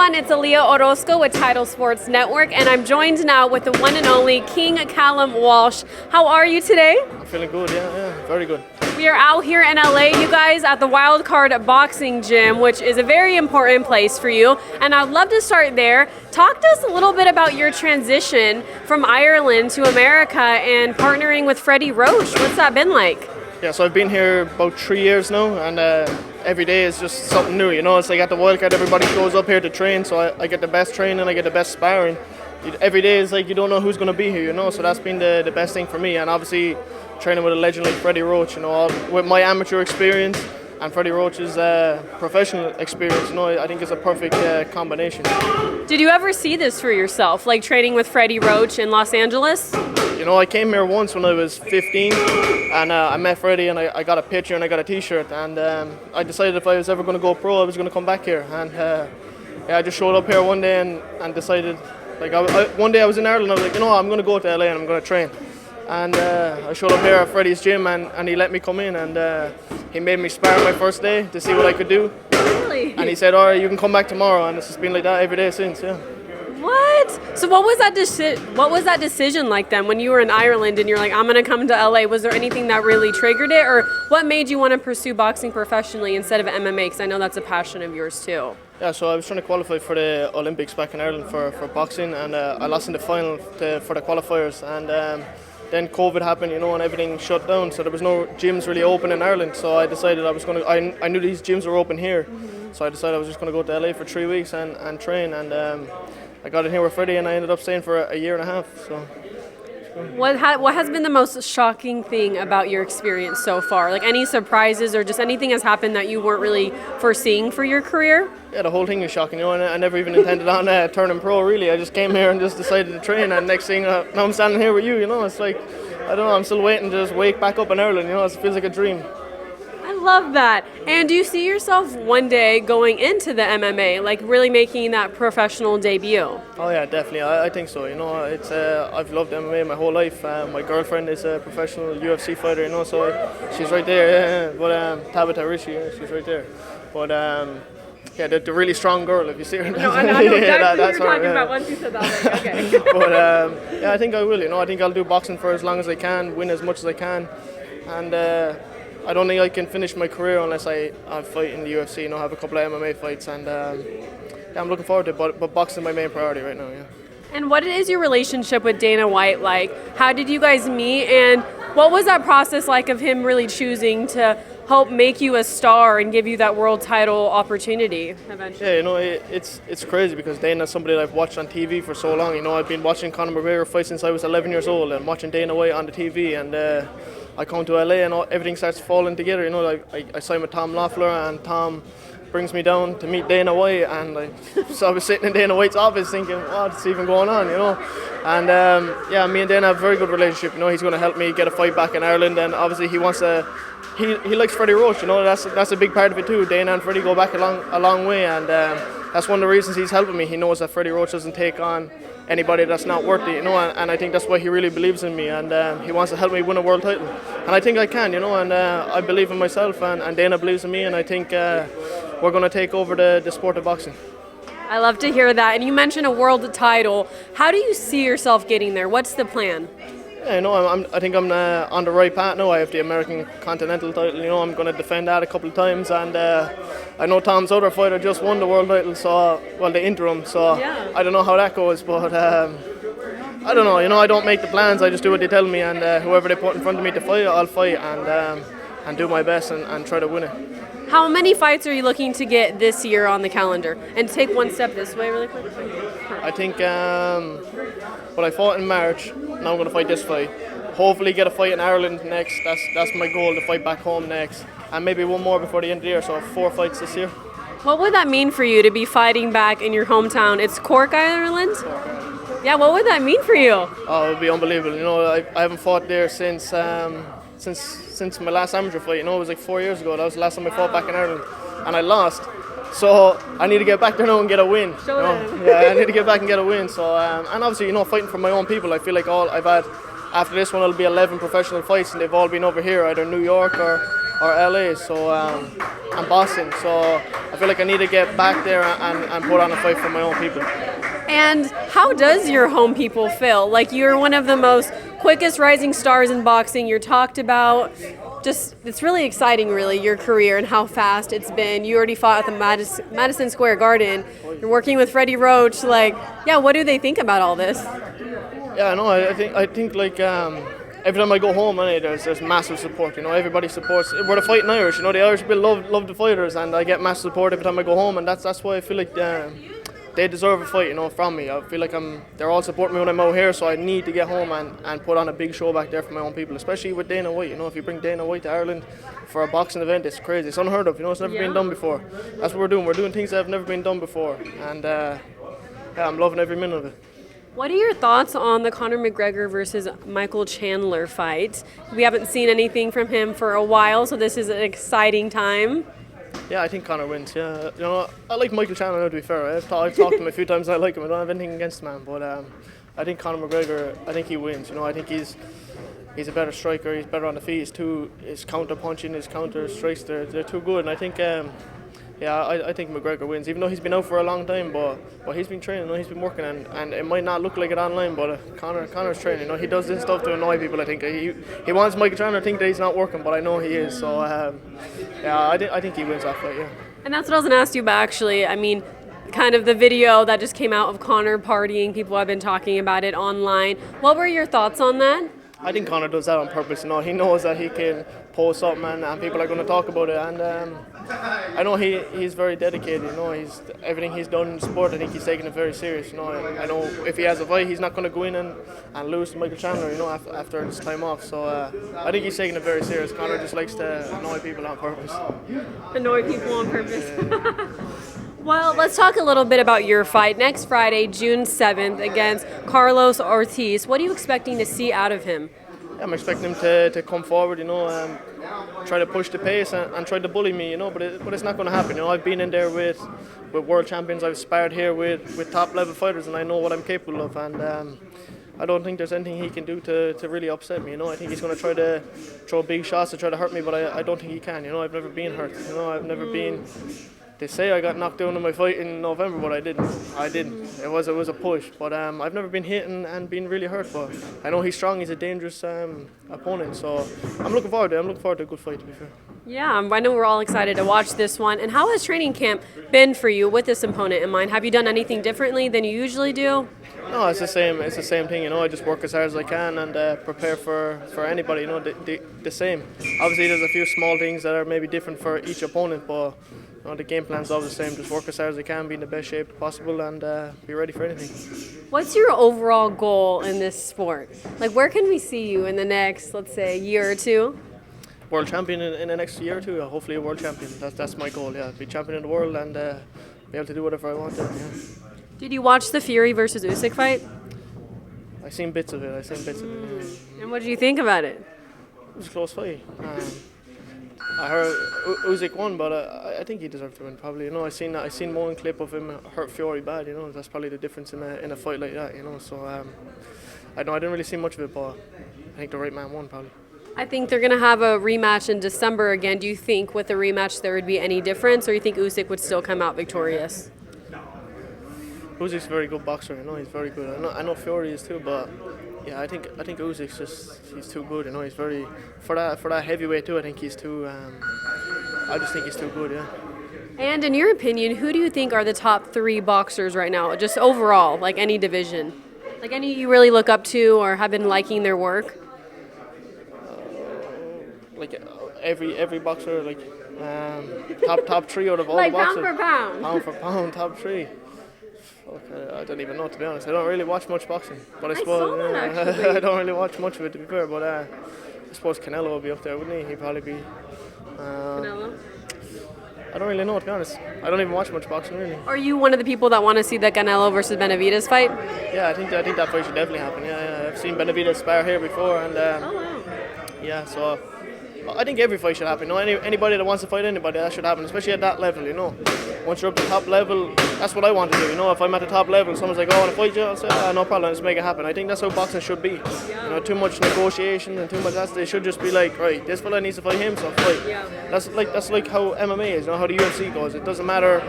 everyone, it's Aaliyah Orozco with Title Sports Network, and I'm joined now with the one and only King Callum Walsh. How are you today? I'm feeling good, yeah, very good. We are out here in LA, you guys, at the Wildcard Boxing Gym, which is a very important place for you, and I'd love to start there. Talk to us a little bit about your transition from Ireland to America and partnering with Freddie Roach. What's that been like? Yeah, so I've been here about 3 years now, and every day is just something new, you know. It's like at the Wildcard, everybody goes up here to train, so I get the best training, I get the best sparring. Every day is like you don't know who's going to be here, you know, so that's been the best thing for me. And obviously training with a legend like Freddie Roach, you know, with my amateur experience and Freddie Roach's professional experience, you know, I think it's a perfect combination. Did you ever see this for yourself, like training with Freddie Roach in Los Angeles? You know, I came here once when I was 15, and I met Freddie, and I got a picture and I got a t-shirt, and I decided if I was ever going to go pro, I was going to come back here. And yeah, I just showed up here one day and decided, like, one day I was in Ireland, I was like, you know, I'm going to go to LA and I'm going to train. And I showed up here at Freddie's gym, and he let me come in, and he made me spar my first day to see what I could do. Really? And he said, all right, you can come back tomorrow, and it's just been like that every day since, yeah. What? So what was that decision like then when you were in Ireland and you're like, I'm going to come to LA? Was there anything that really triggered it, or what made you want to pursue boxing professionally instead of MMA? Because I know that's a passion of yours too. Yeah, so I was trying to qualify for the Olympics back in Ireland for boxing, and I lost in the final for the qualifiers, and then COVID happened, you know, and everything shut down, so there was no gyms really open in Ireland. So I decided I knew these gyms were open here, so I decided I was just going to go to LA for 3 weeks and train, and I got in here with Freddie, and I ended up staying for a year and a half. So. What has been the most shocking thing about your experience so far? Like any surprises or just anything has happened that you weren't really foreseeing for your career? Yeah, the whole thing is shocking, you know, and I never even intended on turning pro, really. I just came here and just decided to train, and next thing, now I'm standing here with you, you know. It's like, I don't know, I'm still waiting to just wake back up in Ireland, you know. It feels like a dream. I love that. And do you see yourself one day going into the MMA, like really making that professional debut? Oh yeah, definitely. I think so. You know, it's I've loved MMA my whole life. My girlfriend is a professional UFC fighter, you know, so she's right there. Yeah. But Tabitha Rishi, yeah, she's right there. But yeah, the really strong girl, if you see her. No, I know exactly what you're talking about once you said that. Like, okay. But yeah, I think I will. You know, I think I'll do boxing for as long as I can, win as much as I can, and. I don't think I can finish my career unless I fight in the UFC, you know, have a couple of MMA fights, and yeah, I'm looking forward to it, but boxing is my main priority right now, yeah. And what is your relationship with Dana White like? How did you guys meet, and what was that process like of him really choosing to help make you a star and give you that world title opportunity eventually? Yeah, you know, it's crazy because Dana's somebody that I've watched on TV for so long. You know, I've been watching Conor McGregor fight since I was 11 years old, and watching Dana White on the TV, and I come to LA and everything starts falling together. You know, like I signed with Tom Loeffler, and Tom brings me down to meet Dana White, and so I was sitting in Dana White's office thinking, what's even going on, you know? And yeah, me and Dana have a very good relationship. You know, he's going to help me get a fight back in Ireland, and obviously he wants to. He likes Freddie Roach, you know. That's a big part of it too. Dana and Freddie go back a long way, and that's one of the reasons he's helping me. He knows that Freddie Roach doesn't take on anybody that's not worth it, you know, and I think that's why he really believes in me, and he wants to help me win a world title, and I think I can, you know, and I believe in myself, and Dana believes in me, and I think we're going to take over the sport of boxing. I love to hear that. And you mentioned a world title. How do you see yourself getting there? What's the plan? Yeah, you know, I think I'm on the right path now. I have the American Continental title, you know, I'm going to defend that a couple of times, and I know Tom's other fighter just won the world title, so, well, the interim, so yeah. I don't know how that goes, but I don't know, you know, I don't make the plans, I just do what they tell me, and whoever they put in front of me to fight, I'll fight, and do my best and try to win it. How many fights are you looking to get this year on the calendar? And take one step this way really quick. I think what I fought in March, now I'm going to fight this fight. Hopefully get a fight in Ireland next. That's my goal, to fight back home next. And maybe one more before the end of the year, so 4 fights this year. What would that mean for you to be fighting back in your hometown? It's Cork, Ireland? Cork, Ireland. Yeah, what would that mean for you? Oh, it would be unbelievable. You know, I haven't fought there since my last amateur fight. You know, it was like 4 years ago. That was the last time I fought back in Ireland, and I lost. So I need to get back there now and get a win. Show them. Yeah, I need to get back and get a win. So and obviously, you know, fighting for my own people. I feel like I've had, after this one, it'll be 11 professional fights, and they've all been over here, either New York or LA. So and Boston. So I feel like I need to get back there and put on a fight for my own people. And how does your home people feel? Like, you're one of the most quickest rising stars in boxing. You're talked about. Just, it's really exciting, really, your career and how fast it's been. You already fought at the Madison Square Garden. You're working with Freddie Roach. Like, yeah, what do they think about all this? Yeah, no, I think like every time I go home, there's massive support. You know, everybody supports. We're the Fighting Irish. You know, the Irish people love the fighters, and I get massive support every time I go home, and that's why I feel like they deserve a fight. You know, from me. I feel like they're all supporting me when I'm out here, so I need to get home and put on a big show back there for my own people, especially with Dana White. You know, if you bring Dana White to Ireland for a boxing event, it's crazy. It's unheard of. You know, it's never been done before. That's what we're doing. We're doing things that have never been done before, and yeah, I'm loving every minute of it. What are your thoughts on the Conor McGregor versus Michael Chandler fight? We haven't seen anything from him for a while, so this is an exciting time. Yeah, I think Conor wins. Yeah, you know, I like Michael Chandler now, to be fair. I've talked to him a few times. I like him. I don't have anything against the man, but I think Conor McGregor. I think he wins. You know, I think he's a better striker. He's better on the feet. His counter punching, his counter strikes, they're too good. And I think. Yeah, I think McGregor wins, even though he's been out for a long time. But he's been training, you know, he's been working, and it might not look like it online. But Conor's training. You know, he does this stuff to annoy people. I think he wants Michael Chandler to think that he's not working, but I know he is. So yeah, I think he wins that fight. Yeah. And that's what I was going to ask you about, actually. I mean, kind of the video that just came out of Conor partying. People have been talking about it online. What were your thoughts on that? I think Conor does that on purpose. You know, he knows that he can post something and people are going to talk about it. And I know he's very dedicated. You know, everything he's done in sport. I think he's taking it very serious. You know, I know if he has a fight, he's not going to go in and lose to Michael Chandler. You know, after his time off. So I think he's taking it very serious. Conor just likes to annoy people on purpose. Annoy people on purpose. Well, let's talk a little bit about your fight next Friday, June 7th, against Carlos Ortiz. What are you expecting to see out of him? Yeah, I'm expecting him to come forward, you know, try to push the pace and try to bully me, you know, but it's not going to happen. You know, I've been in there with world champions. I've sparred here with top level fighters, and I know what I'm capable of. And I don't think there's anything he can do to really upset me. You know, I think he's going to try to throw big shots to try to hurt me, but I don't think he can. You know, I've never been hurt. You know, I've never been. They say I got knocked down in my fight in November, but I didn't. It was a push, but I've never been hit and been really hurt. But I know he's strong. He's a dangerous opponent, so I'm looking forward to it. I'm looking forward to a good fight, to be fair. Yeah, I know we're all excited to watch this one. And how has training camp been for you with this opponent in mind? Have you done anything differently than you usually do? No, it's the same. It's the same thing. You know, I just work as hard as I can and prepare for anybody. You know, the same. Obviously, there's a few small things that are maybe different for each opponent, but you know, the game plan's all the same. Just work as hard as I can, be in the best shape possible, and be ready for anything. What's your overall goal in this sport? Like, where can we see you in the next, let's say, year or two? World champion in the next year or two. Hopefully, a world champion. That's my goal. Yeah, be champion of the world and be able to do whatever I want to. Yeah. Did you watch the Fury versus Usyk fight? I seen bits of it. Yeah. And what did you think about it? It was a close fight. I heard Usyk won, but I think he deserved to win. Probably, you know. I seen one clip of him hurt Fury bad. You know, that's probably the difference in a fight like that. You know, so I didn't really see much of it, but I think the right man won probably. I think they're going to have a rematch in December again. Do you think with the rematch there would be any difference, or you think Usyk would still come out victorious? Usyk's a very good boxer. You know, he's very good. I know Fury is too, but yeah, I think Usyk's he's too good. You know, he's very for that heavyweight too. I think he's too. I just think he's too good. Yeah. And in your opinion, who do you think are the top 3 boxers right now, just overall, like any division, like any you really look up to or have been liking their work? Like every boxer, like top 3 out of all like the boxers. Like pound for pound, top 3. I don't even know, to be honest. I don't really watch much boxing, but I suppose I don't really watch much of it, to be fair. But I suppose Canelo will be up there, wouldn't he? He'd probably be. Canelo? I don't really know, to be honest. I don't even watch much boxing, really. Are you one of the people that want to see the Canelo versus Benavidez fight? Yeah, I think that fight should definitely happen. Yeah, I've seen Benavidez spar here before, and oh wow. yeah, so I think every fight should happen. You know, anybody that wants to fight anybody, that should happen, especially at that level. You know, once you're up the top level, that's what I want to do. You know, if I'm at the top level, someone's like, "Oh, I want to fight you," I'll say, "No problem, let's make it happen." I think that's how boxing should be. You know, too much negotiation and too much. They should just be like, right, this fella needs to fight him, so fight. Yeah. That's like how MMA is. You know, how the UFC goes. It doesn't matter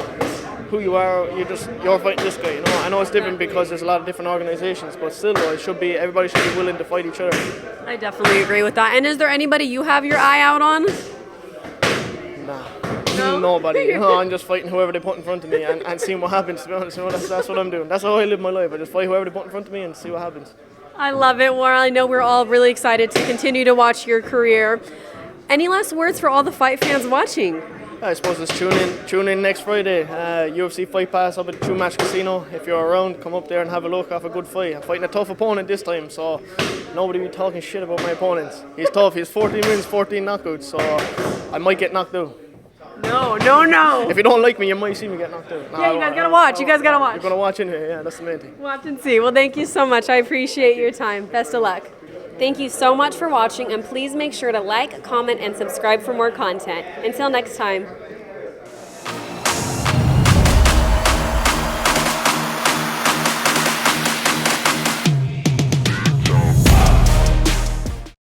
who you are, you're fighting this guy. You know, I know it's different because there's a lot of different organizations, but still, it should be everybody should be willing to fight each other. I definitely agree with that. And is there anybody you have your eye out on? Nah, nobody. You know, I'm just fighting whoever they put in front of me and seeing what happens. To be honest, you know, that's what I'm doing. That's how I live my life. I just fight whoever they put in front of me and see what happens. I love it. Well, I know we're all really excited to continue to watch your career. Any last words for all the fight fans watching? I suppose just tune in next Friday, UFC Fight Pass up at the 2-Match Casino. If you're around, come up there and have a look, have a good fight. I'm fighting a tough opponent this time, so nobody be talking shit about my opponents. He's tough, he's 14 wins, 14 knockouts, so I might get knocked out. No. If you don't like me, you might see me get knocked out. Yeah, you guys gotta watch. You're gonna watch in here, yeah, that's the main thing. Watch and see. Well, thank you so much. I appreciate your time. Best of luck. Thank you so much for watching, and please make sure to like, comment, and subscribe for more content. Until next time.